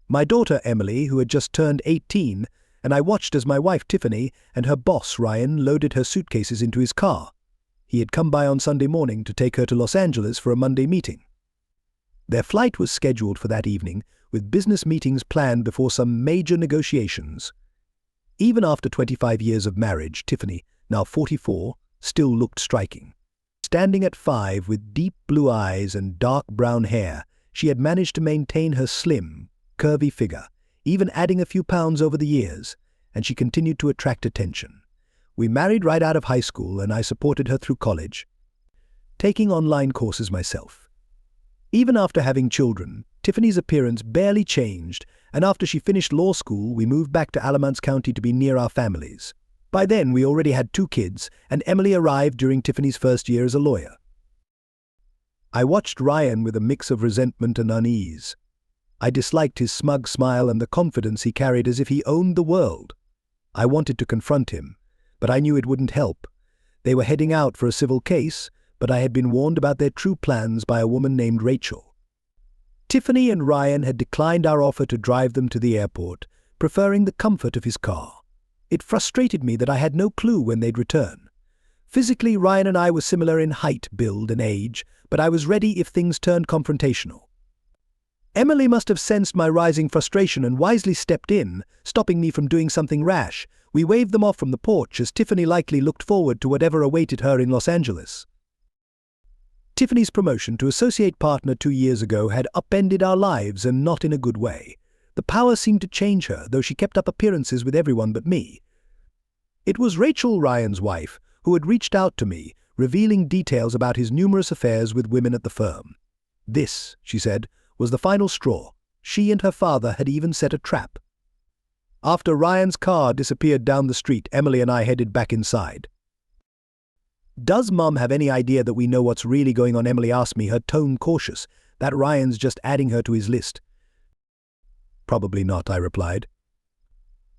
My daughter Emily, who had just turned 18, and I watched as my wife Tiffany and her boss Ryan loaded her suitcases into his car. He had come by on Sunday morning to take her to Los Angeles for a Monday meeting. Their flight was scheduled for that evening, with business meetings planned before some major negotiations. Even after 25 years of marriage, Tiffany, now 44, still looked striking. Standing at 5 with deep blue eyes and dark brown hair, she had managed to maintain her slim, curvy figure, even adding a few pounds over the years, and she continued to attract attention. We married right out of high school, and I supported her through college, taking online courses myself. Even after having children, Tiffany's appearance barely changed, and after she finished law school, we moved back to Alamance County to be near our families. By then, we already had 2 kids, and Emily arrived during Tiffany's first year as a lawyer. I watched Ryan with a mix of resentment and unease. I disliked his smug smile and the confidence he carried as if he owned the world. I wanted to confront him, but I knew it wouldn't help. They were heading out for a civil case, but I had been warned about their true plans by a woman named Rachel. Tiffany and Ryan had declined our offer to drive them to the airport, preferring the comfort of his car. It frustrated me that I had no clue when they'd return. Physically, Ryan and I were similar in height, build, and age, but I was ready if things turned confrontational. Emily must have sensed my rising frustration and wisely stepped in, stopping me from doing something rash. We waved them off from the porch as Tiffany likely looked forward to whatever awaited her in Los Angeles. Tiffany's promotion to associate partner 2 years ago had upended our lives, and not in a good way. The power seemed to change her, though she kept up appearances with everyone but me. It was Rachel, Ryan's wife, who had reached out to me, revealing details about his numerous affairs with women at the firm. This, she said, was the final straw. She and her father had even set a trap. After Ryan's car disappeared down the street, Emily and I headed back inside. "Does Mum have any idea that we know what's really going on?" Emily asked me, her tone cautious. "That Ryan's just adding her to his list." "Probably not," I replied.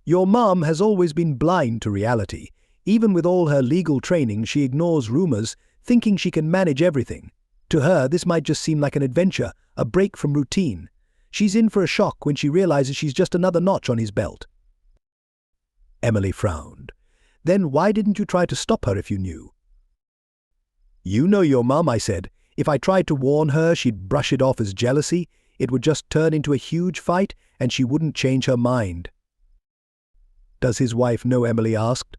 "Your mum has always been blind to reality. Even with all her legal training, she ignores rumors, thinking she can manage everything. To her, this might just seem like an adventure, a break from routine. She's in for a shock when she realizes she's just another notch on his belt." Emily frowned. "Then why didn't you try to stop her if you knew?" "You know your mum," I said. "If I tried to warn her, she'd brush it off as jealousy. It would just turn into a huge fight, and she wouldn't change her mind." "Does his wife know?" Emily asked.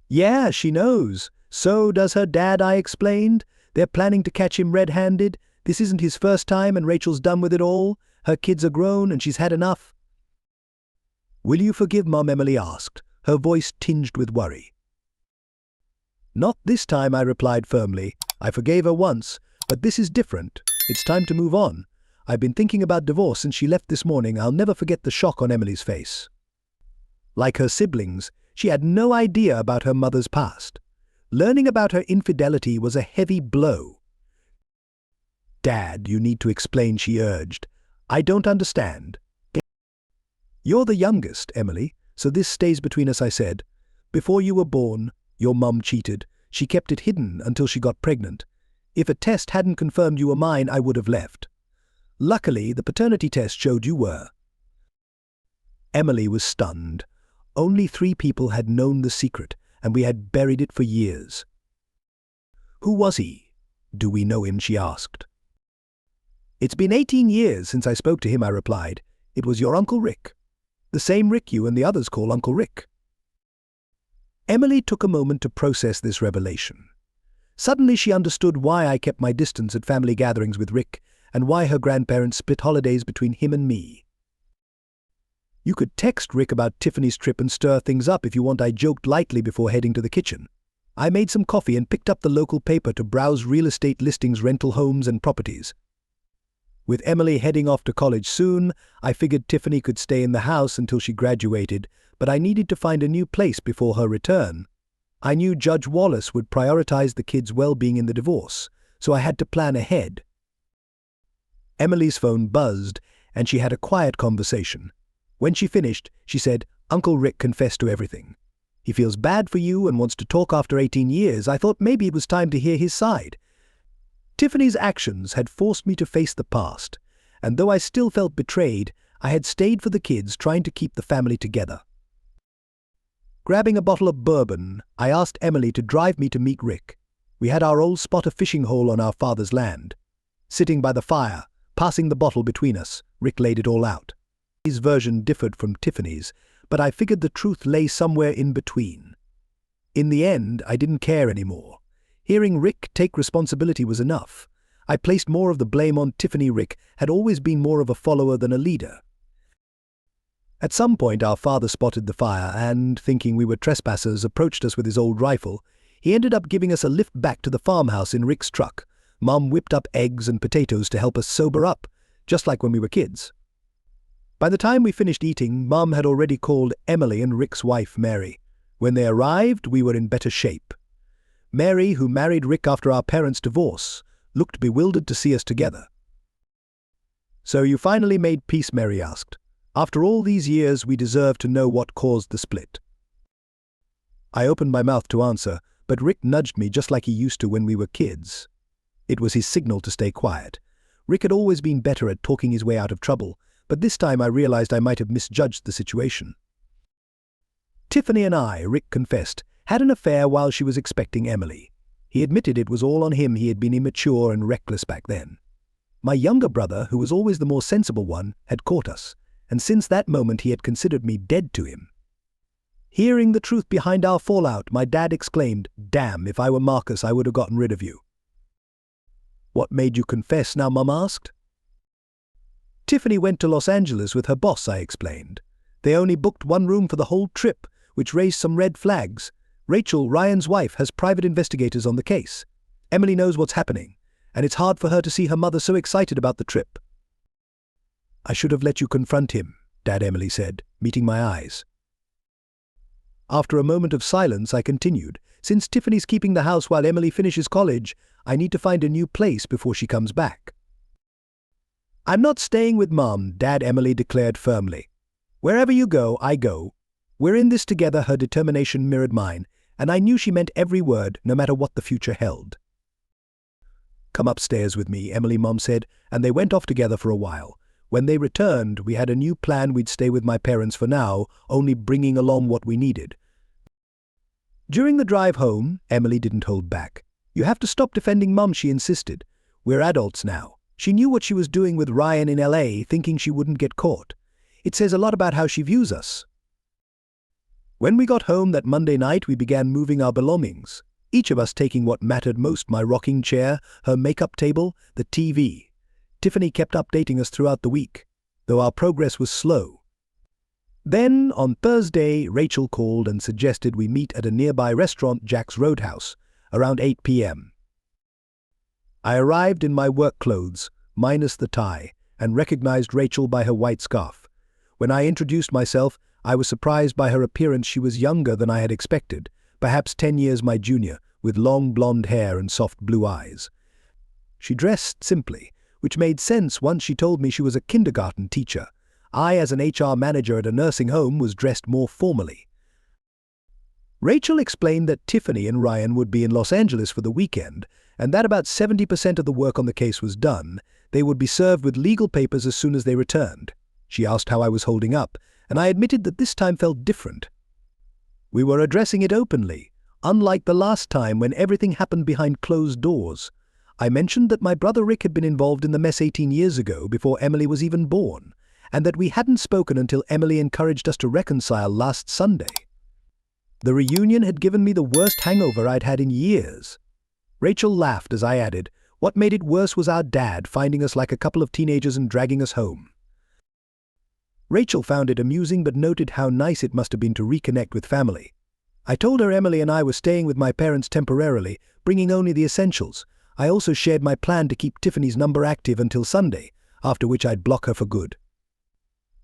"Yeah, she knows. So does her dad," I explained. "They're planning to catch him red-handed. This isn't his first time, and Rachel's done with it all. Her kids are grown, and she's had enough." "Will you forgive Mum?" Emily asked, her voice tinged with worry. "Not this time," I replied firmly. "I forgave her once, but this is different. It's time to move on. I've been thinking about divorce since she left this morning." I'll never forget the shock on Emily's face. Like her siblings, she had no idea about her mother's past. Learning about her infidelity was a heavy blow. "Dad, you need to explain," she urged. "I don't understand." "You're the youngest, Emily, so this stays between us," I said. "Before you were born, your mum cheated. She kept it hidden until she got pregnant. If a test hadn't confirmed you were mine, I would have left. Luckily, the paternity test showed you were." Emily was stunned. Only 3 people had known the secret, and we had buried it for years. "Who was he? Do we know him?" she asked. "It's been 18 years since I spoke to him," I replied. "It was your Uncle Rick. The same Rick you and the others call Uncle Rick." Emily took a moment to process this revelation. Suddenly she understood why I kept my distance at family gatherings with Rick, and why her grandparents split holidays between him and me. "You could text Rick about Tiffany's trip and stir things up if you want," I joked lightly before heading to the kitchen. I made some coffee and picked up the local paper to browse real estate listings, rental homes, and properties. With Emily heading off to college soon, I figured Tiffany could stay in the house until she graduated, but I needed to find a new place before her return. I knew Judge Wallace would prioritize the kids' well-being in the divorce, so I had to plan ahead. Emily's phone buzzed, and she had a quiet conversation. When she finished, she said, "Uncle Rick confessed to everything. He feels bad for you and wants to talk after 18 years. I thought maybe it was time to hear his side." Tiffany's actions had forced me to face the past, and though I still felt betrayed, I had stayed for the kids, trying to keep the family together. Grabbing a bottle of bourbon, I asked Emily to drive me to meet Rick. We had our old spot of fishing hole on our father's land. Sitting by the fire, passing the bottle between us, Rick laid it all out. His version differed from Tiffany's, but I figured the truth lay somewhere in between. In the end, I didn't care anymore. Hearing Rick take responsibility was enough. I placed more of the blame on Tiffany. Rick had always been more of a follower than a leader. At some point, our father spotted the fire and, thinking we were trespassers, approached us with his old rifle. He ended up giving us a lift back to the farmhouse in Rick's truck. Mom whipped up eggs and potatoes to help us sober up, just like when we were kids. By the time we finished eating, Mom had already called Emily and Rick's wife, Mary. When they arrived, we were in better shape. Mary, who married Rick after our parents' divorce, looked bewildered to see us together. "So you finally made peace?" Mary asked. "After all these years, we deserve to know what caused the split." I opened my mouth to answer, but Rick nudged me just like he used to when we were kids. It was his signal to stay quiet. Rick had always been better at talking his way out of trouble, but this time I realized I might have misjudged the situation. Tiffany and I, Rick confessed, had an affair while she was expecting Emily. He admitted it was all on him. He had been immature and reckless back then. My younger brother, who was always the more sensible one, had caught us, and since that moment he had considered me dead to him. Hearing the truth behind our fallout, my dad exclaimed, "Damn, if I were Marcus, I would have gotten rid of you." "What made you confess now?" Mum asked. "Tiffany went to Los Angeles with her boss," I explained. "They only booked one room for the whole trip, which raised some red flags. Rachel, Ryan's wife, has private investigators on the case. Emily knows what's happening, and it's hard for her to see her mother so excited about the trip." "I should have let you confront him," Dad, Emily said, meeting my eyes. After a moment of silence, I continued, "Since Tiffany's keeping the house while Emily finishes college, I need to find a new place before she comes back." "I'm not staying with Mom," Dad, Emily declared firmly. "Wherever you go, I go. We're in this together." Her determination mirrored mine, and I knew she meant every word, no matter what the future held. "Come upstairs with me," Emily, Mom said, and they went off together for a while. When they returned, we had a new plan. We'd stay with my parents for now, only bringing along what we needed. During the drive home, Emily didn't hold back. "You have to stop defending Mom," she insisted. "We're adults now." She knew what she was doing with Ryan in LA, thinking she wouldn't get caught. It says a lot about how she views us. When we got home that Monday night, we began moving our belongings, each of us taking what mattered most: my rocking chair, her makeup table, the TV. Tiffany kept updating us throughout the week, though our progress was slow. Then, on Thursday, Rachel called and suggested we meet at a nearby restaurant, Jack's Roadhouse, around 8 p.m. I arrived in my work clothes, minus the tie, and recognized Rachel by her white scarf. When I introduced myself, I was surprised by her appearance. She was younger than I had expected, perhaps 10 years my junior, with long blonde hair and soft blue eyes. She dressed simply, which made sense once she told me she was a kindergarten teacher. I, as an HR manager at a nursing home, was dressed more formally. Rachel explained that Tiffany and Ryan would be in Los Angeles for the weekend, and that about 70% of the work on the case was done. They would be served with legal papers as soon as they returned. She asked how I was holding up, and I admitted that this time felt different. We were addressing it openly, unlike the last time when everything happened behind closed doors. I mentioned that my brother Rick had been involved in the mess 18 years ago, before Emily was even born, and that we hadn't spoken until Emily encouraged us to reconcile last Sunday. The reunion had given me the worst hangover I'd had in years. Rachel laughed as I added, "What made it worse was our dad finding us like a couple of teenagers and dragging us home." Rachel found it amusing but noted how nice it must have been to reconnect with family. I told her Emily and I were staying with my parents temporarily, bringing only the essentials. I also shared my plan to keep Tiffany's number active until Sunday, after which I'd block her for good.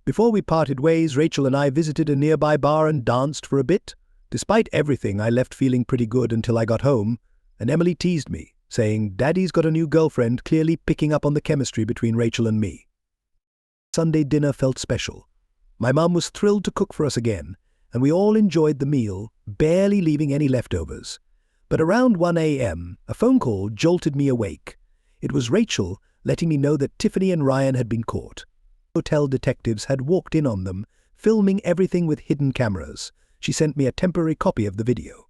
Before we parted ways, Rachel and I visited a nearby bar and danced for a bit. Despite everything, I left feeling pretty good until I got home, and Emily teased me, saying, "Daddy's got a new girlfriend," clearly picking up on the chemistry between Rachel and me. Sunday dinner felt special. My mum was thrilled to cook for us again, and we all enjoyed the meal, barely leaving any leftovers. But around 1 a.m., a phone call jolted me awake. It was Rachel, letting me know that Tiffany and Ryan had been caught. Hotel detectives had walked in on them, filming everything with hidden cameras. She sent me a temporary copy of the video.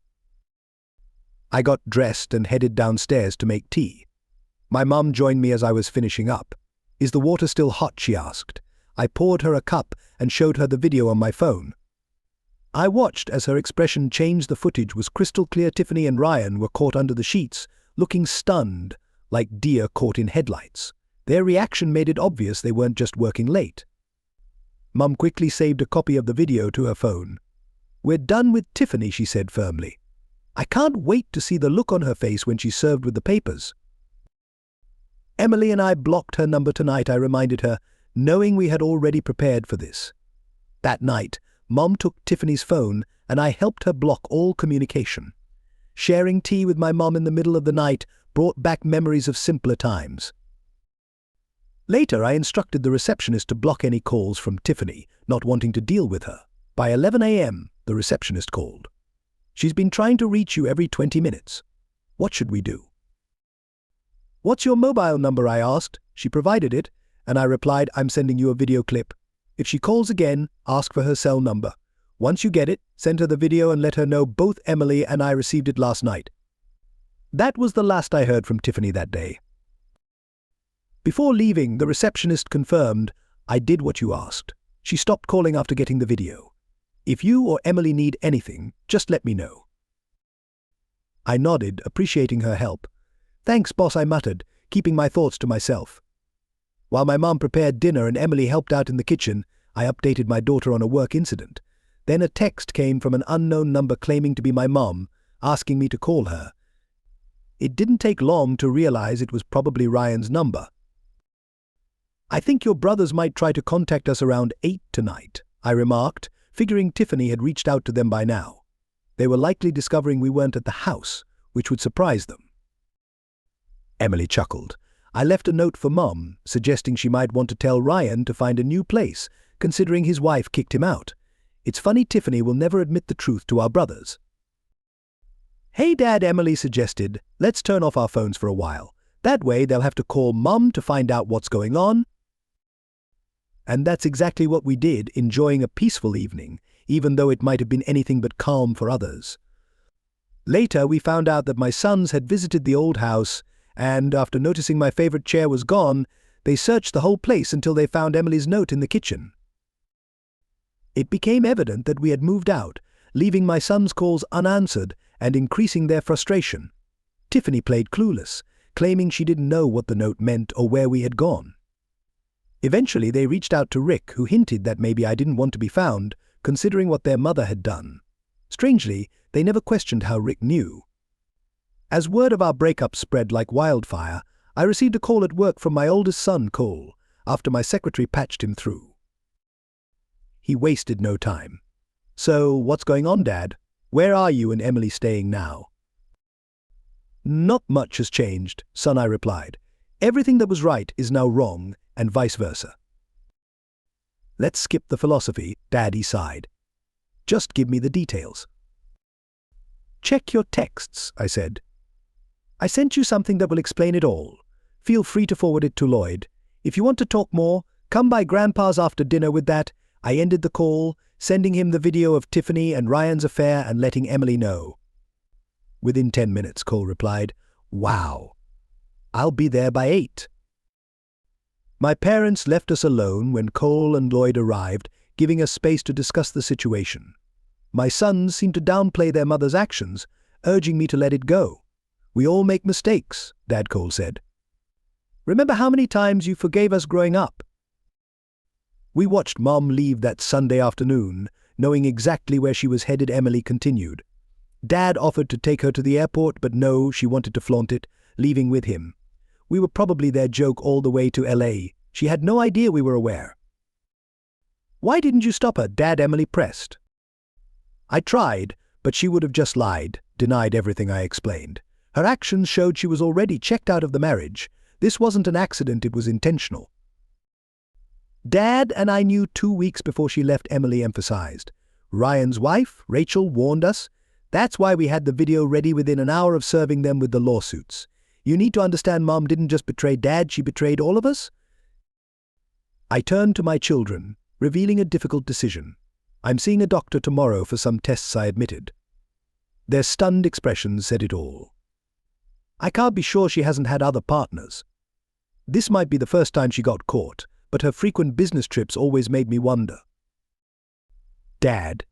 I got dressed and headed downstairs to make tea. My mum joined me as I was finishing up. "Is the water still hot?" she asked. I poured her a cup and showed her the video on my phone. I watched as her expression changed. The footage was crystal clear. Tiffany and Ryan were caught under the sheets, looking stunned, like deer caught in headlights. Their reaction made it obvious they weren't just working late. Mum quickly saved a copy of the video to her phone. "We're done with Tiffany," she said firmly. I can't wait to see the look on her face when she's served with the papers. "Emily and I blocked her number tonight," I reminded her, knowing we had already prepared for this. That night, Mom took Tiffany's phone and I helped her block all communication. Sharing tea with my mom in the middle of the night brought back memories of simpler times. Later, I instructed the receptionist to block any calls from Tiffany, not wanting to deal with her. By 11 a.m., the receptionist called. "She's been trying to reach you every 20 minutes. What should we do?" "What's your mobile number?" I asked. She provided it, and I replied, "I'm sending you a video clip. If she calls again, ask for her cell number. Once you get it, send her the video and let her know both Emily and I received it last night." That was the last I heard from Tiffany that day. Before leaving, the receptionist confirmed, "I did what you asked." She stopped calling after getting the video. "If you or Emily need anything, just let me know." I nodded, appreciating her help. "Thanks, boss," I muttered, keeping my thoughts to myself. While my mom prepared dinner and Emily helped out in the kitchen, I updated my daughter on a work incident. Then a text came from an unknown number claiming to be my mom, asking me to call her. It didn't take long to realize it was probably Ryan's number. "I think your brothers might try to contact us around 8 tonight," I remarked, figuring Tiffany had reached out to them by now. They were likely discovering we weren't at the house, which would surprise them. Emily chuckled. "I left a note for Mom, suggesting she might want to tell Ryan to find a new place, considering his wife kicked him out. It's funny Tiffany will never admit the truth to our brothers." "Hey Dad," Emily suggested, "let's turn off our phones for a while. That way they'll have to call Mom to find out what's going on." And that's exactly what we did, enjoying a peaceful evening, even though it might have been anything but calm for others. Later, we found out that my sons had visited the old house, and after noticing my favorite chair was gone, they searched the whole place until they found Emily's note in the kitchen. It became evident that we had moved out, leaving my sons' calls unanswered and increasing their frustration. Tiffany played clueless, claiming she didn't know what the note meant or where we had gone. Eventually, they reached out to Rick, who hinted that maybe I didn't want to be found, considering what their mother had done. Strangely, they never questioned how Rick knew. As word of our breakup spread like wildfire, I received a call at work from my oldest son, Cole, after my secretary patched him through. He wasted no time. "So, what's going on, Dad? Where are you and Emily staying now?" "Not much has changed, son," I replied. "Everything that was right is now wrong, and vice versa." "Let's skip the philosophy," Daddy sighed. "Just give me the details." "Check your texts," I said. "I sent you something that will explain it all. Feel free to forward it to Lloyd. If you want to talk more, come by Grandpa's after dinner with that." I ended the call, sending him the video of Tiffany and Ryan's affair and letting Emily know. Within 10 minutes, Cole replied, "Wow. I'll be there by 8. My parents left us alone when Cole and Lloyd arrived, giving us space to discuss the situation. My sons seemed to downplay their mother's actions, urging me to let it go. "We all make mistakes," Dad Cole said. "Remember how many times you forgave us growing up?" We watched Mom leave that Sunday afternoon, knowing exactly where she was headed. Emily continued. "Dad offered to take her to the airport, but no, she wanted to flaunt it, leaving with him. We were probably their joke all the way to LA. She had no idea we were aware." "Why didn't you stop her, Dad?" Emily pressed. "I tried, but she would have just lied, denied everything I explained. Her actions showed she was already checked out of the marriage. This wasn't an accident, it was intentional." "Dad and I knew 2 weeks before she left," Emily emphasized. "Ryan's wife, Rachel, warned us. That's why we had the video ready within an hour of serving them with the lawsuits. You need to understand Mom didn't just betray Dad, she betrayed all of us. I turned to my children, revealing a difficult decision. I'm seeing a doctor tomorrow for some tests, I admitted. Their stunned expressions said it all. I can't be sure she hasn't had other partners. This might be the first time she got caught, but her frequent business trips always made me wonder. Dad,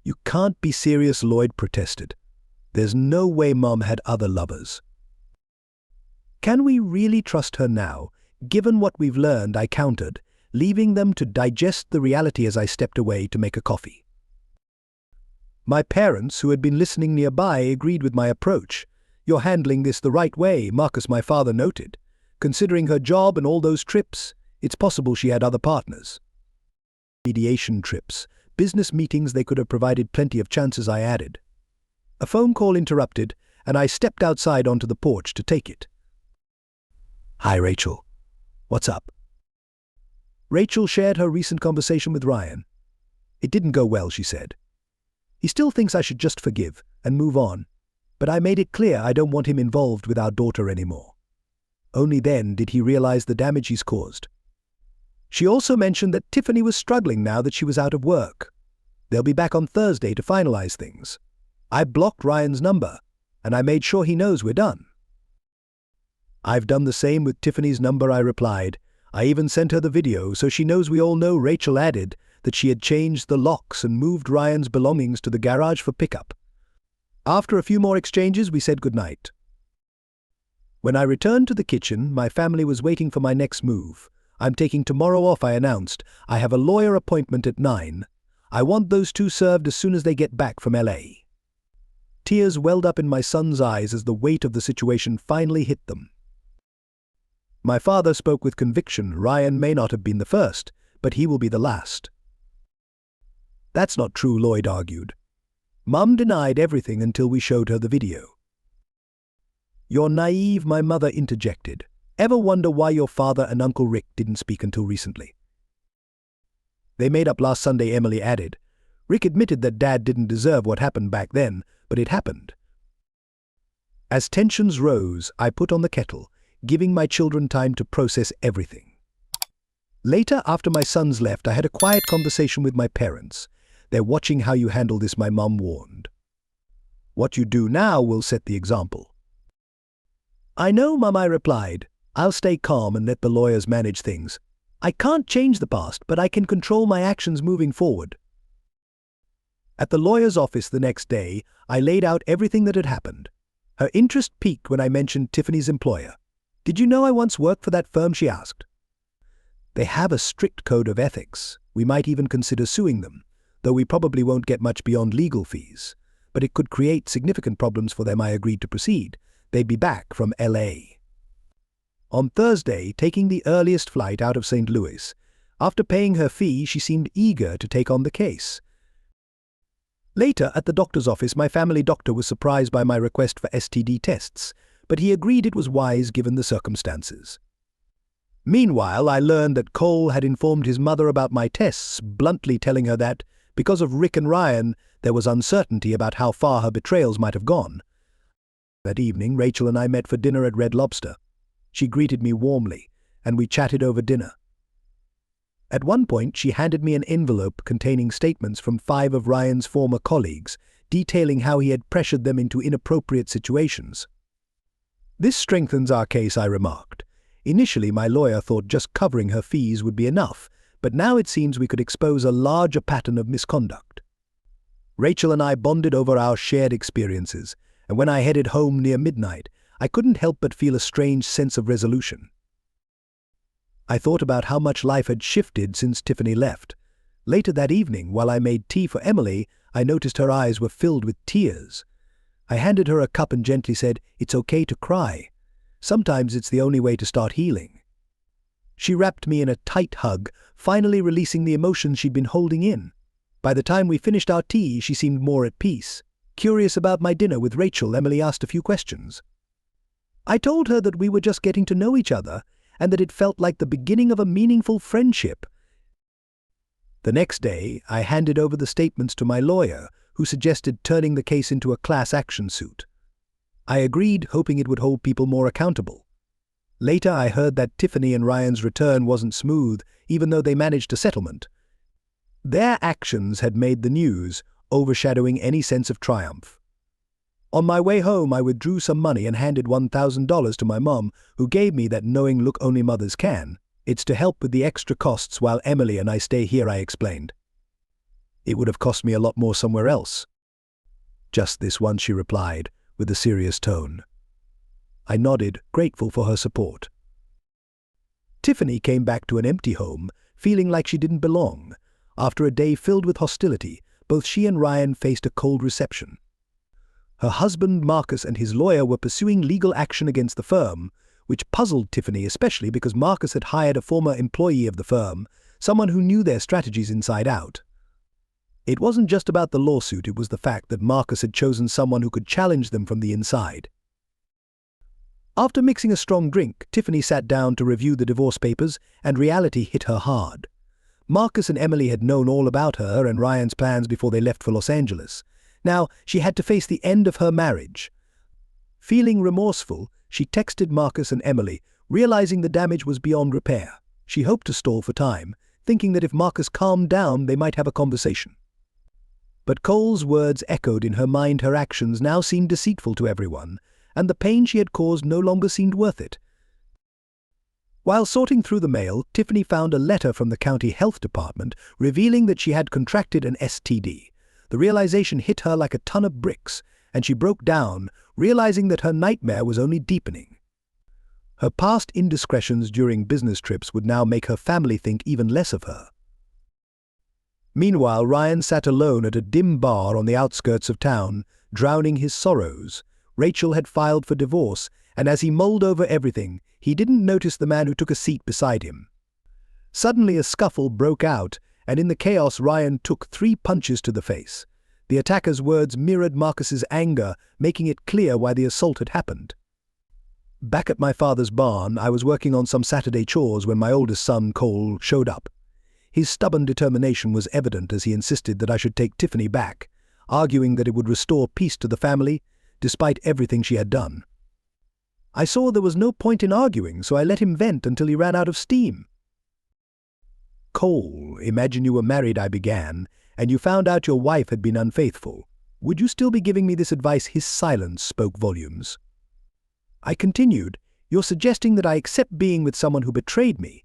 you can't be serious, Lloyd protested. There's no way Mom had other lovers. Can we really trust her now, given what we've learned? I countered, leaving them to digest the reality as I stepped away to make a coffee. My parents, who had been listening nearby, agreed with my approach. You're handling this the right way, Marcus, my father noted. Considering her job and all those trips, it's possible she had other partners. Mediation trips, business meetings, they could have provided plenty of chances, I added. A phone call interrupted, and I stepped outside onto the porch to take it. Hi, Rachel. What's up? Rachel shared her recent conversation with Ryan. It didn't go well, she said. He still thinks I should just forgive and move on, but I made it clear I don't want him involved with our daughter anymore. Only then did he realize the damage he's caused. She also mentioned that Tiffany was struggling now that she was out of work. They'll be back on Thursday to finalize things. I blocked Ryan's number, and I made sure he knows we're done. I've done the same with Tiffany's number, I replied. I even sent her the video so she knows we all know. Rachel added that she had changed the locks and moved Ryan's belongings to the garage for pickup. After a few more exchanges, we said goodnight. When I returned to the kitchen, my family was waiting for my next move. I'm taking tomorrow off, I announced. I have a lawyer appointment at 9. I want those two served as soon as they get back from LA. Tears welled up in my son's eyes as the weight of the situation finally hit them. My father spoke with conviction. Ryan may not have been the first, but he will be the last. That's not true, Lloyd argued. Mum denied everything until we showed her the video. You're naive, my mother interjected. Ever wonder why your father and Uncle Rick didn't speak until recently? They made up last Sunday, Emily added. Rick admitted that Dad didn't deserve what happened back then, but it happened. As tensions rose, I put on the kettle, giving my children time to process everything. Later, after my sons left, I had a quiet conversation with my parents. They're watching how you handle this, my mum warned. What you do now will set the example. I know, Mum, I replied. I'll stay calm and let the lawyers manage things. I can't change the past, but I can control my actions moving forward. At the lawyer's office the next day, I laid out everything that had happened. Her interest piqued when I mentioned Tiffany's employer. Did you know I once worked for that firm, she asked. They have a strict code of ethics. We might even consider suing them, though we probably won't get much beyond legal fees. But it could create significant problems for them. I agreed to proceed. They'd be back from LA. On Thursday, taking the earliest flight out of St. Louis. After paying her fee, she seemed eager to take on the case. Later, at the doctor's office, my family doctor was surprised by my request for STD tests, but he agreed it was wise given the circumstances. Meanwhile, I learned that Cole had informed his mother about my tests, bluntly telling her that, because of Rick and Ryan, there was uncertainty about how far her betrayals might have gone. That evening, Rachel and I met for dinner at Red Lobster. She greeted me warmly, and we chatted over dinner. At one point, she handed me an envelope containing statements from 5 of Ryan's former colleagues, detailing how he had pressured them into inappropriate situations. This strengthens our case, I remarked. Initially, my lawyer thought just covering her fees would be enough, but now it seems we could expose a larger pattern of misconduct. Rachel and I bonded over our shared experiences, and when I headed home near midnight, I couldn't help but feel a strange sense of resolution. I thought about how much life had shifted since Tiffany left. Later that evening, while I made tea for Emily, I noticed her eyes were filled with tears. I handed her a cup and gently said, "It's okay to cry. Sometimes it's the only way to start healing." She wrapped me in a tight hug, finally releasing the emotions she'd been holding in. By the time we finished our tea, she seemed more at peace. Curious about my dinner with Rachel, Emily asked a few questions. I told her that we were just getting to know each other, and that it felt like the beginning of a meaningful friendship. The next day, I handed over the statements to my lawyer, who suggested turning the case into a class action suit. I agreed, hoping it would hold people more accountable. Later, I heard that Tiffany and Ryan's return wasn't smooth, even though they managed a settlement. Their actions had made the news, overshadowing any sense of triumph. On my way home, I withdrew some money and handed $1,000 to my mom, who gave me that knowing look only mothers can. It's to help with the extra costs while Emily and I stay here, I explained. It would have cost me a lot more somewhere else. Just this once, she replied, with a serious tone. I nodded, grateful for her support. Tiffany came back to an empty home, feeling like she didn't belong. After a day filled with hostility, both she and Ryan faced a cold reception. Her husband, Marcus, and his lawyer were pursuing legal action against the firm, which puzzled Tiffany especially because Marcus had hired a former employee of the firm, someone who knew their strategies inside out. It wasn't just about the lawsuit, it was the fact that Marcus had chosen someone who could challenge them from the inside. After mixing a strong drink, Tiffany sat down to review the divorce papers, and reality hit her hard. Marcus and Emily had known all about her and Ryan's plans before they left for Los Angeles. Now, she had to face the end of her marriage. Feeling remorseful, she texted Marcus and Emily, realizing the damage was beyond repair. She hoped to stall for time, thinking that if Marcus calmed down, they might have a conversation. But Cole's words echoed in her mind. Her actions now seemed deceitful to everyone, and the pain she had caused no longer seemed worth it. While sorting through the mail, Tiffany found a letter from the county health department revealing that she had contracted an STD. The realization hit her like a ton of bricks, and she broke down, realizing that her nightmare was only deepening. Her past indiscretions during business trips would now make her family think even less of her. Meanwhile, Ryan sat alone at a dim bar on the outskirts of town, drowning his sorrows. Rachel had filed for divorce, and as he mulled over everything, he didn't notice the man who took a seat beside him. Suddenly a scuffle broke out, and in the chaos Ryan took 3 punches to the face. The attacker's words mirrored Marcus's anger, making it clear why the assault had happened. Back at my father's barn, I was working on some Saturday chores when my oldest son, Cole, showed up. His stubborn determination was evident as he insisted that I should take Tiffany back, arguing that it would restore peace to the family, despite everything she had done. I saw there was no point in arguing, so I let him vent until he ran out of steam. Cole, imagine you were married, I began, and you found out your wife had been unfaithful. Would you still be giving me this advice? His silence spoke volumes. I continued, you're suggesting that I accept being with someone who betrayed me.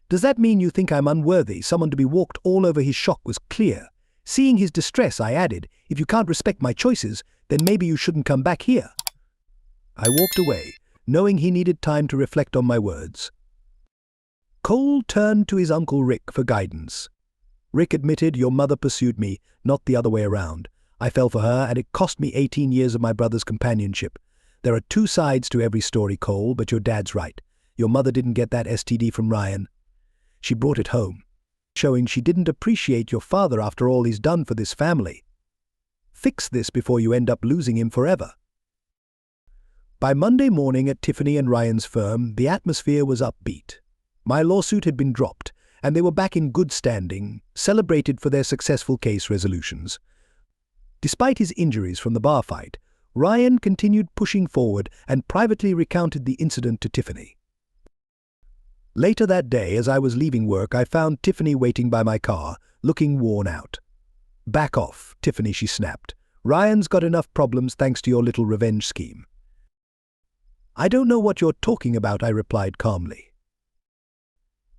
Does that mean you think I'm unworthy, someone to be walked all over? His shock was clear. Seeing his distress, I added, if you can't respect my choices, then maybe you shouldn't come back here. I walked away, knowing he needed time to reflect on my words. Cole turned to his uncle Rick for guidance. Rick admitted, your mother pursued me, not the other way around. I fell for her, and it cost me 18 years of my brother's companionship. There are 2 sides to every story, Cole, but your dad's right. Your mother didn't get that STD from Ryan. She brought it home, showing she didn't appreciate your father after all he's done for this family. Fix this before you end up losing him forever. By Monday morning at Tiffany and Ryan's firm, the atmosphere was upbeat. My lawsuit had been dropped, and they were back in good standing, celebrated for their successful case resolutions. Despite his injuries from the bar fight, Ryan continued pushing forward and privately recounted the incident to Tiffany. Later that day, as I was leaving work, I found Tiffany waiting by my car, looking worn out. Back off, Tiffany, she snapped. Ryan's got enough problems thanks to your little revenge scheme. I don't know what you're talking about, I replied calmly.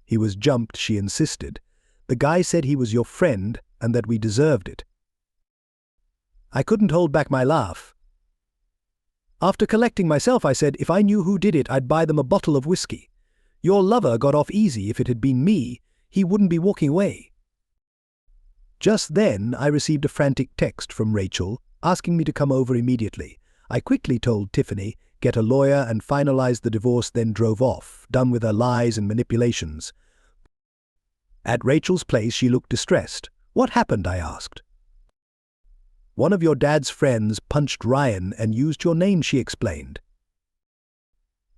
He was jumped, she insisted. The guy said he was your friend and that we deserved it. I couldn't hold back my laugh. After collecting myself, I said, if I knew who did it, I'd buy them a bottle of whiskey. Your lover got off easy. If it had been me, he wouldn't be walking away. Just then, I received a frantic text from Rachel, asking me to come over immediately. I quickly told Tiffany, get a lawyer and finalize the divorce, then drove off, done with her lies and manipulations. At Rachel's place, she looked distressed. What happened? I asked. One of your dad's friends punched Ryan and used your name, she explained.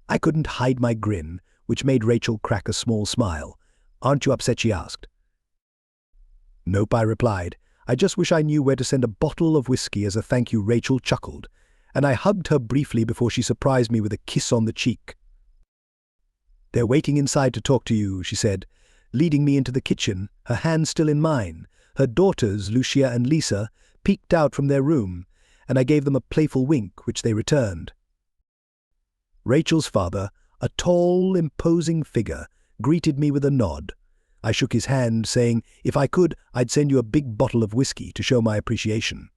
I couldn't hide my grin, which made Rachel crack a small smile. Aren't you upset? She asked. Nope, I replied. I just wish I knew where to send a bottle of whiskey as a thank you. Rachel chuckled. and I hugged her briefly before she surprised me with a kiss on the cheek. "They're waiting inside to talk to you," she said, leading me into the kitchen, her hand still in mine. Her daughters, Lucia and Lisa, peeked out from their room, and I gave them a playful wink, which they returned. Rachel's father, a tall, imposing figure, greeted me with a nod. I shook his hand, saying, if I could, I'd send you a big bottle of whiskey to show my appreciation.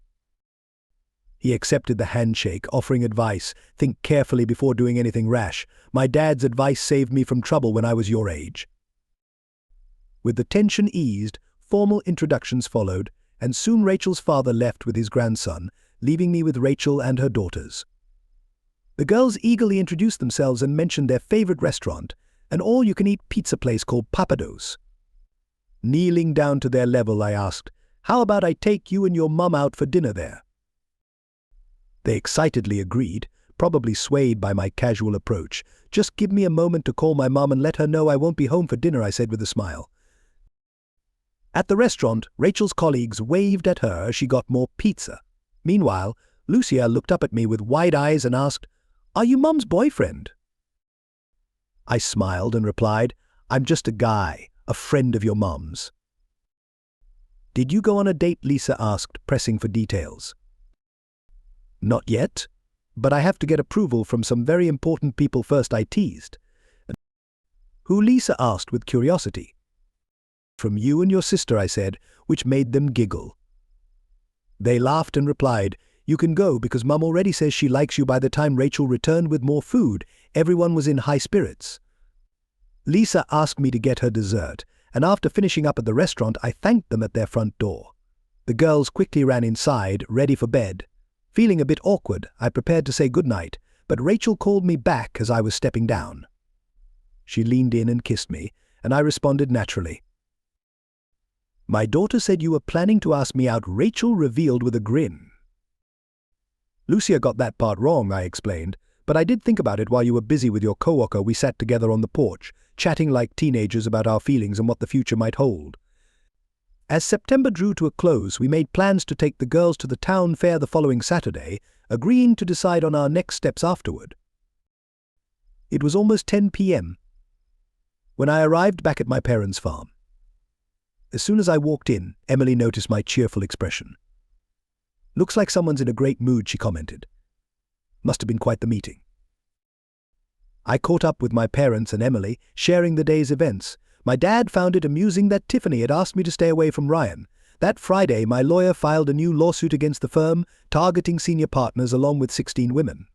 He accepted the handshake, offering advice, "Think carefully before doing anything rash. My dad's advice saved me from trouble when I was your age." With the tension eased, formal introductions followed, and soon Rachel's father left with his grandson, leaving me with Rachel and her daughters. The girls eagerly introduced themselves and mentioned their favorite restaurant, an all-you-can-eat pizza place called Papados. Kneeling down to their level, I asked, "How about I take you and your mum out for dinner there?" They excitedly agreed, probably swayed by my casual approach. "Just give me a moment to call my mum and let her know I won't be home for dinner," I said with a smile. At the restaurant, Rachel's colleagues waved at her as she got more pizza. Meanwhile, Lucia looked up at me with wide eyes and asked, "Are you Mum's boyfriend?" I smiled and replied, "I'm just a guy, a friend of your Mum's." "Did you go on a date?" Lisa asked, pressing for details. "Not yet, but I have to get approval from some very important people first," I teased. "Who?" Lisa asked with curiosity. "From you and your sister," I said, which made them giggle. They laughed and replied, "You can go because Mum already says she likes you." By the time Rachel returned with more food, everyone was in high spirits. Lisa asked me to get her dessert, and after finishing up at the restaurant, I thanked them at their front door. The girls quickly ran inside, ready for bed. Feeling a bit awkward, I prepared to say goodnight, but Rachel called me back as I was stepping down. She leaned in and kissed me, and I responded naturally. "My daughter said you were planning to ask me out," Rachel revealed with a grin. "Lucia got that part wrong," I explained, "but I did think about it while you were busy with your coworker. We sat together on the porch, chatting like teenagers about our feelings and what the future might hold." As September drew to a close, we made plans to take the girls to the town fair the following Saturday, agreeing to decide on our next steps afterward. It was almost 10 p.m. when I arrived back at my parents' farm. As soon as I walked in, Emily noticed my cheerful expression. "Looks like someone's in a great mood," she commented. "Must have been quite the meeting." I caught up with my parents and Emily, sharing the day's events. My dad found it amusing that Tiffany had asked me to stay away from Ryan. That Friday, my lawyer filed a new lawsuit against the firm, targeting senior partners along with 16 women.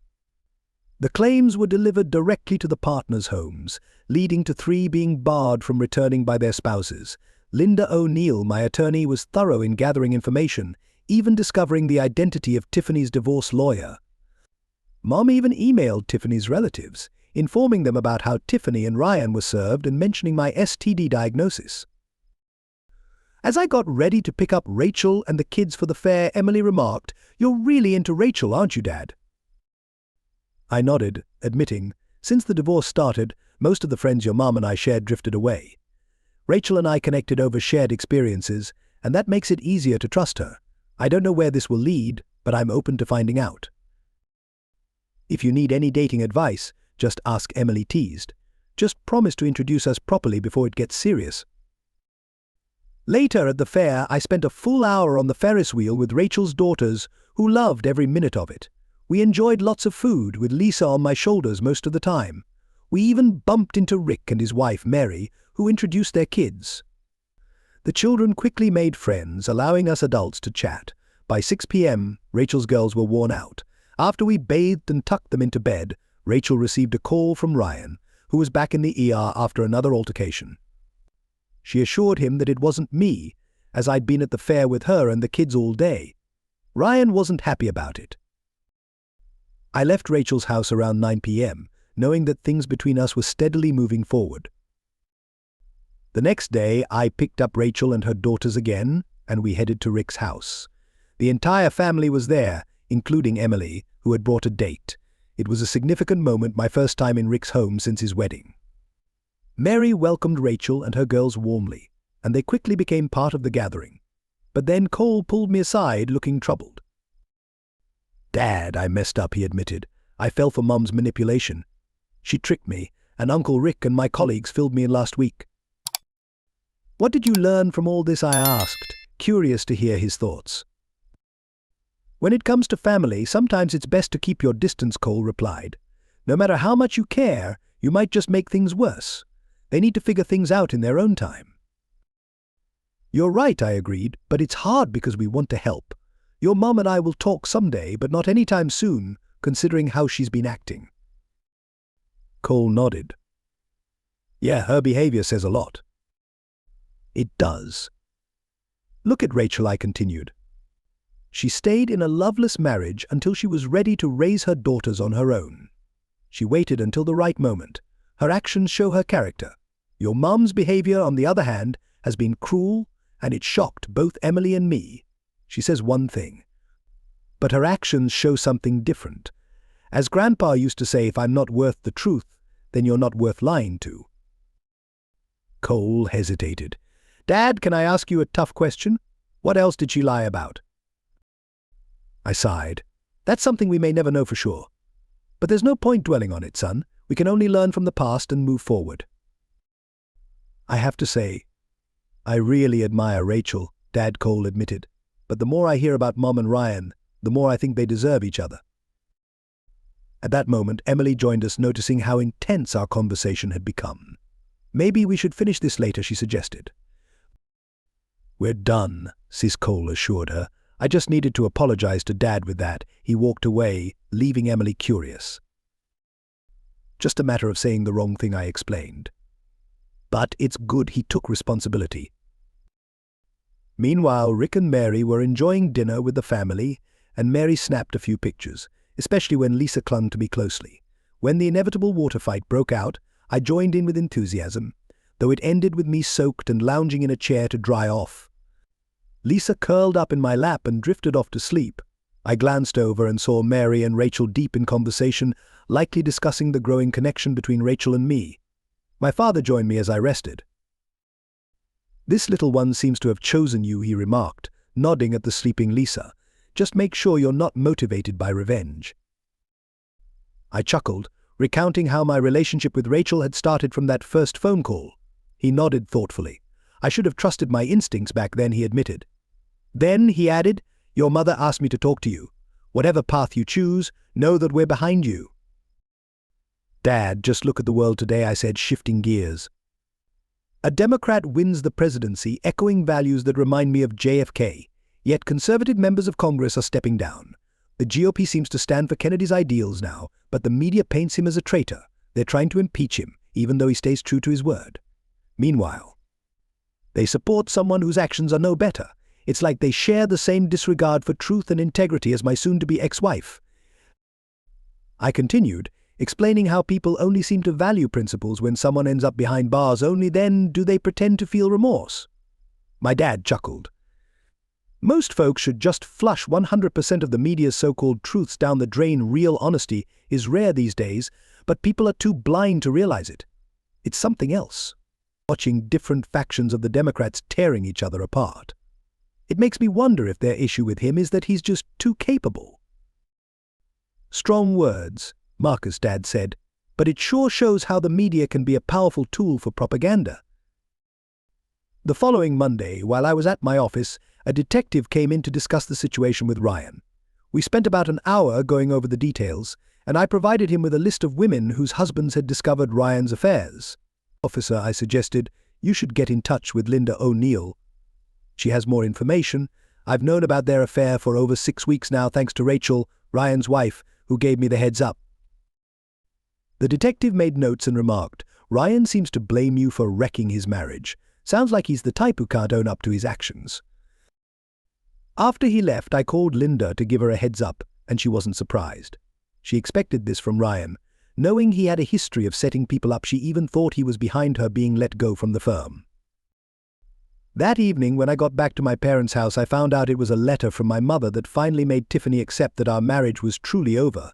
The claims were delivered directly to the partners' homes, leading to 3 being barred from returning by their spouses. Linda O'Neill, my attorney, was thorough in gathering information, even discovering the identity of Tiffany's divorce lawyer. Mom even emailed Tiffany's relatives, informing them about how Tiffany and Ryan were served and mentioning my STD diagnosis. As I got ready to pick up Rachel and the kids for the fair, Emily remarked, "You're really into Rachel, aren't you, Dad?" I nodded, admitting, since the divorce started, most of the friends your mom and I shared drifted away. Rachel and I connected over shared experiences, and that makes it easier to trust her. I don't know where this will lead, but I'm open to finding out. "If you need any dating advice, just ask," Emily teased. "Just promise to introduce us properly before it gets serious." Later at the fair, I spent a full hour on the Ferris wheel with Rachel's daughters, who loved every minute of it. We enjoyed lots of food, with Lisa on my shoulders most of the time. We even bumped into Rick and his wife, Mary, who introduced their kids. The children quickly made friends, allowing us adults to chat. By 6 p.m., Rachel's girls were worn out. After we bathed and tucked them into bed, Rachel received a call from Ryan, who was back in the ER after another altercation. She assured him that it wasn't me, as I'd been at the fair with her and the kids all day. Ryan wasn't happy about it. I left Rachel's house around 9 p.m., knowing that things between us were steadily moving forward. The next day, I picked up Rachel and her daughters again, and we headed to Rick's house. The entire family was there, including Emily, who had brought a date. It was a significant moment, my first time in Rick's home since his wedding. Mary welcomed Rachel and her girls warmly, and they quickly became part of the gathering. But then Cole pulled me aside, looking troubled. "Dad, I messed up," he admitted. "I fell for Mum's manipulation. She tricked me, and Uncle Rick and my colleagues filled me in last week." "What did you learn from all this?" I asked, curious to hear his thoughts. "When it comes to family, sometimes it's best to keep your distance," Cole replied. "No matter how much you care, you might just make things worse. They need to figure things out in their own time." "You're right," I agreed, "but it's hard because we want to help. Your mom and I will talk someday, but not anytime soon, considering how she's been acting." Cole nodded. "Yeah, her behavior says a lot." "It does. Look at Rachel," I continued. "She stayed in a loveless marriage until she was ready to raise her daughters on her own. She waited until the right moment. Her actions show her character. Your mom's behavior, on the other hand, has been cruel, and it shocked both Emily and me. She says one thing, but her actions show something different. As Grandpa used to say, if I'm not worth the truth, then you're not worth lying to." Cole hesitated. "Dad, can I ask you a tough question? What else did she lie about?" I sighed. "That's something we may never know for sure. But there's no point dwelling on it, son. We can only learn from the past and move forward." "I have to say, I really admire Rachel," Dad Cole admitted. "But the more I hear about Mom and Ryan, the more I think they deserve each other." At that moment, Emily joined us, noticing how intense our conversation had become. "Maybe we should finish this later," she suggested. "We're done," Sis Cole assured her. "I just needed to apologize to Dad with that." He walked away, leaving Emily curious. "Just a matter of saying the wrong thing," I explained. "But it's good he took responsibility." Meanwhile, Rick and Mary were enjoying dinner with the family, and Mary snapped a few pictures, especially when Lisa clung to me closely. When the inevitable water fight broke out, I joined in with enthusiasm, though it ended with me soaked and lounging in a chair to dry off. Lisa curled up in my lap and drifted off to sleep. I glanced over and saw Mary and Rachel deep in conversation, likely discussing the growing connection between Rachel and me. My father joined me as I rested. "This little one seems to have chosen you," he remarked, nodding at the sleeping Lisa. "Just make sure you're not motivated by revenge." I chuckled, recounting how my relationship with Rachel had started from that first phone call. He nodded thoughtfully. "I should have trusted my instincts back then," he admitted. "Then," he added, "your mother asked me to talk to you. Whatever path you choose, know that we're behind you." "Dad, just look at the world today," I said, shifting gears. "A Democrat wins the presidency, echoing values that remind me of JFK, yet conservative members of Congress are stepping down. The GOP seems to stand for Kennedy's ideals now, but the media paints him as a traitor. They're trying to impeach him, even though he stays true to his word. Meanwhile, they support someone whose actions are no better. It's like they share the same disregard for truth and integrity as my soon-to-be ex-wife." I continued, explaining how people only seem to value principles when someone ends up behind bars. Only then do they pretend to feel remorse. My dad chuckled. "Most folks should just flush 100% of the media's so-called truths down the drain. Real honesty is rare these days, but people are too blind to realize it. It's something else. Watching different factions of the Democrats tearing each other apart. It makes me wonder if their issue with him is that he's just too capable." "Strong words," Marcus, Dad said, "but it sure shows how the media can be a powerful tool for propaganda." The following Monday, while I was at my office, a detective came in to discuss the situation with Ryan. We spent about an hour going over the details, and I provided him with a list of women whose husbands had discovered Ryan's affairs. "Officer," I suggested, "you should get in touch with Linda O'Neill. She has more information. I've known about their affair for over 6 weeks now, thanks to Rachel, Ryan's wife, who gave me the heads up." The detective made notes and remarked, "Ryan seems to blame you for wrecking his marriage. Sounds like he's the type who can't own up to his actions." After he left, I called Linda to give her a heads up, and she wasn't surprised. She expected this from Ryan. Knowing he had a history of setting people up, she even thought he was behind her being let go from the firm. That evening, when I got back to my parents' house, I found out it was a letter from my mother that finally made Tiffany accept that our marriage was truly over.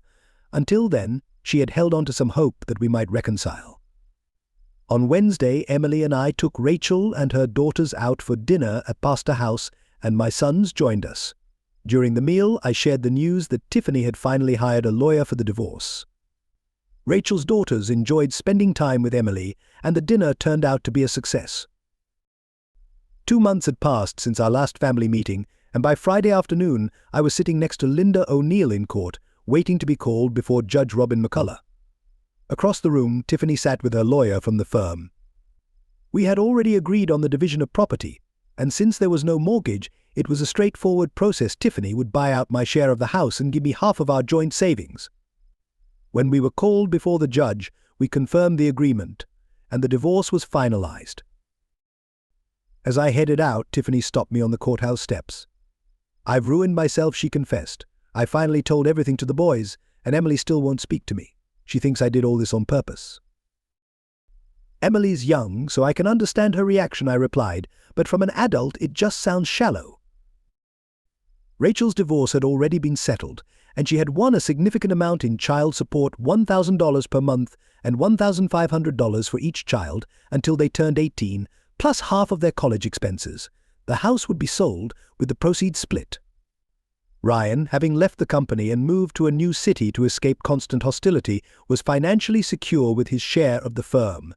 Until then, she had held on to some hope that we might reconcile. On Wednesday, Emily and I took Rachel and her daughters out for dinner at Pastor House, and my sons joined us. During the meal, I shared the news that Tiffany had finally hired a lawyer for the divorce. Rachel's daughters enjoyed spending time with Emily, and the dinner turned out to be a success. 2 months had passed since our last family meeting, and by Friday afternoon, I was sitting next to Linda O'Neill in court, waiting to be called before Judge Robin McCullough. Across the room, Tiffany sat with her lawyer from the firm. We had already agreed on the division of property, and since there was no mortgage, it was a straightforward process. Tiffany would buy out my share of the house and give me half of our joint savings. When we were called before the judge, we confirmed the agreement, and the divorce was finalized. As I headed out, Tiffany stopped me on the courthouse steps. "I've ruined myself," she confessed. "I finally told everything to the boys, and Emily still won't speak to me. She thinks I did all this on purpose." "Emily's young, so I can understand her reaction," I replied, "but from an adult it just sounds shallow." Rachel's divorce had already been settled, and she had won a significant amount in child support, $1,000 per month and $1,500 for each child until they turned 18, plus half of their college expenses. The house would be sold, with the proceeds split. Ryan, having left the company and moved to a new city to escape constant hostility, was financially secure with his share of the firm.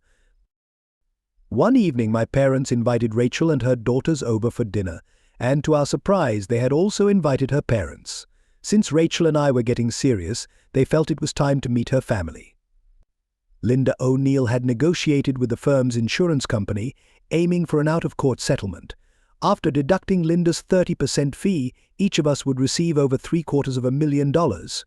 One evening, my parents invited Rachel and her daughters over for dinner, and to our surprise, they had also invited her parents. Since Rachel and I were getting serious, they felt it was time to meet her family. Linda O'Neill had negotiated with the firm's insurance company, aiming for an out-of-court settlement. After deducting Linda's 30% fee, each of us would receive over $750,000.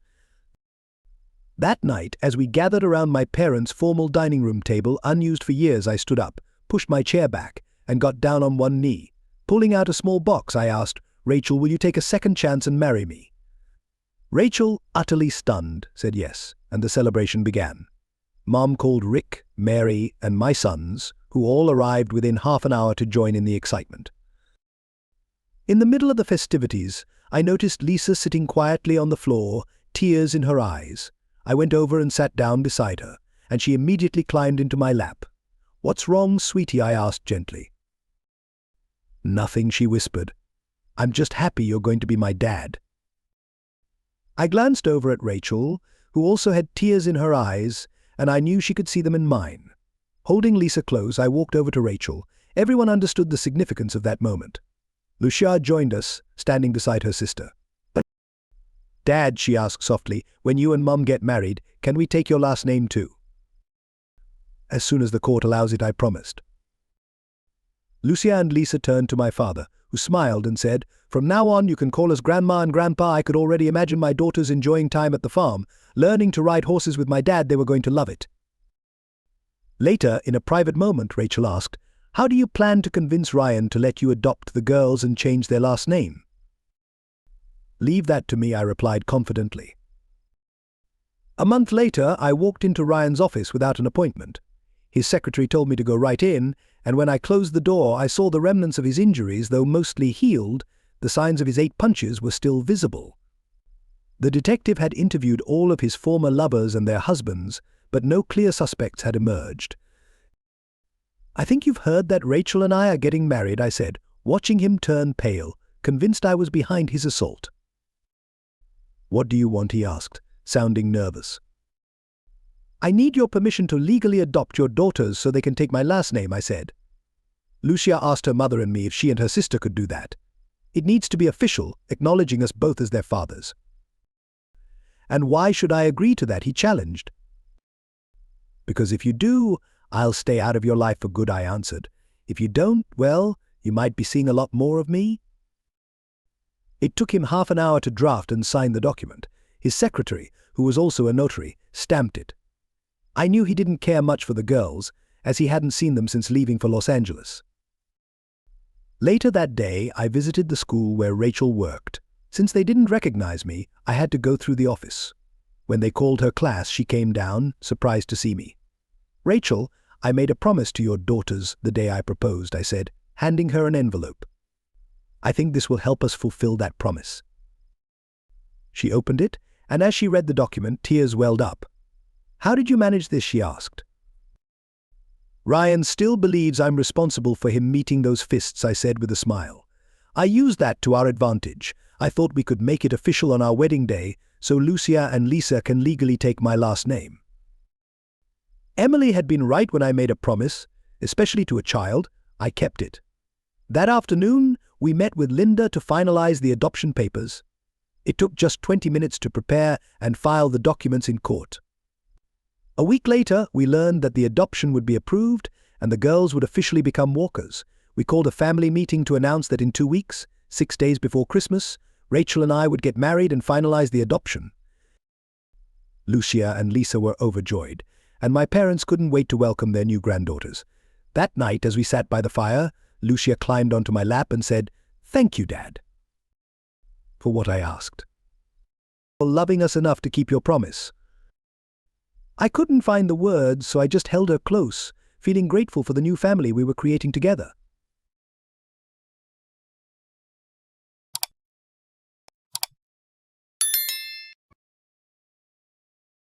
That night, as we gathered around my parents' formal dining room table, unused for years, I stood up, pushed my chair back, and got down on one knee. Pulling out a small box, I asked, "Rachel, will you take a second chance and marry me?" Rachel, utterly stunned, said yes, and the celebration began. Mom called Rick, Mary, and my sons, who all arrived within half an hour to join in the excitement. In the middle of the festivities, I noticed Lisa sitting quietly on the floor, tears in her eyes. I went over and sat down beside her, and she immediately climbed into my lap. "What's wrong, sweetie?" I asked gently. "Nothing," she whispered. "I'm just happy you're going to be my dad." I glanced over at Rachel, who also had tears in her eyes, and I knew she could see them in mine. Holding Lisa close, I walked over to Rachel. Everyone understood the significance of that moment. Lucia joined us, standing beside her sister. "Dad," she asked softly, "when you and Mom get married, can we take your last name too?" "As soon as the court allows it," I promised. Lucia and Lisa turned to my father, who smiled and said, "From now on you can call us Grandma and Grandpa." I could already imagine my daughters enjoying time at the farm, learning to ride horses with my dad. They were going to love it. Later, in a private moment, Rachel asked, "How do you plan to convince Ryan to let you adopt the girls and change their last name?" "Leave that to me," I replied confidently. A month later, I walked into Ryan's office without an appointment. His secretary told me to go right in, and when I closed the door, I saw the remnants of his injuries. Though mostly healed, the signs of his 8 punches were still visible. The detective had interviewed all of his former lovers and their husbands, but no clear suspects had emerged. "I think you've heard that Rachel and I are getting married," I said, watching him turn pale, convinced I was behind his assault. "What do you want?" he asked, sounding nervous. "I need your permission to legally adopt your daughters so they can take my last name," I said. Lucia asked her mother and me if she and her sister could do that. "It needs to be official, acknowledging us both as their fathers." "And why should I agree to that?" he challenged. "Because if you do, I'll stay out of your life for good," I answered. "If you don't, well, you might be seeing a lot more of me." It took him half an hour to draft and sign the document. His secretary, who was also a notary, stamped it. I knew he didn't care much for the girls, as he hadn't seen them since leaving for Los Angeles. Later that day, I visited the school where Rachel worked. Since they didn't recognize me, I had to go through the office. When they called her class, she came down, surprised to see me. "Rachel, I made a promise to your daughters the day I proposed," I said, handing her an envelope. "I think this will help us fulfill that promise." She opened it, and as she read the document, tears welled up. "How did you manage this?" she asked. "Ryan still believes I'm responsible for him meeting those fists," I said with a smile. "I used that to our advantage. I thought we could make it official on our wedding day so Lucia and Lisa can legally take my last name. Emily had been right when I made a promise, especially to a child. I kept it. That afternoon, we met with Linda to finalize the adoption papers. It took just 20 minutes to prepare and file the documents in court. A week later, we learned that the adoption would be approved and the girls would officially become Walkers. We called a family meeting to announce that in 2 weeks, 6 days before Christmas, Rachel and I would get married and finalize the adoption. Lucia and Lisa were overjoyed, and my parents couldn't wait to welcome their new granddaughters. That night, as we sat by the fire, Lucia climbed onto my lap and said, "Thank you, Dad." For what, I asked. For loving us enough to keep your promise. I couldn't find the words, so I just held her close, feeling grateful for the new family we were creating together.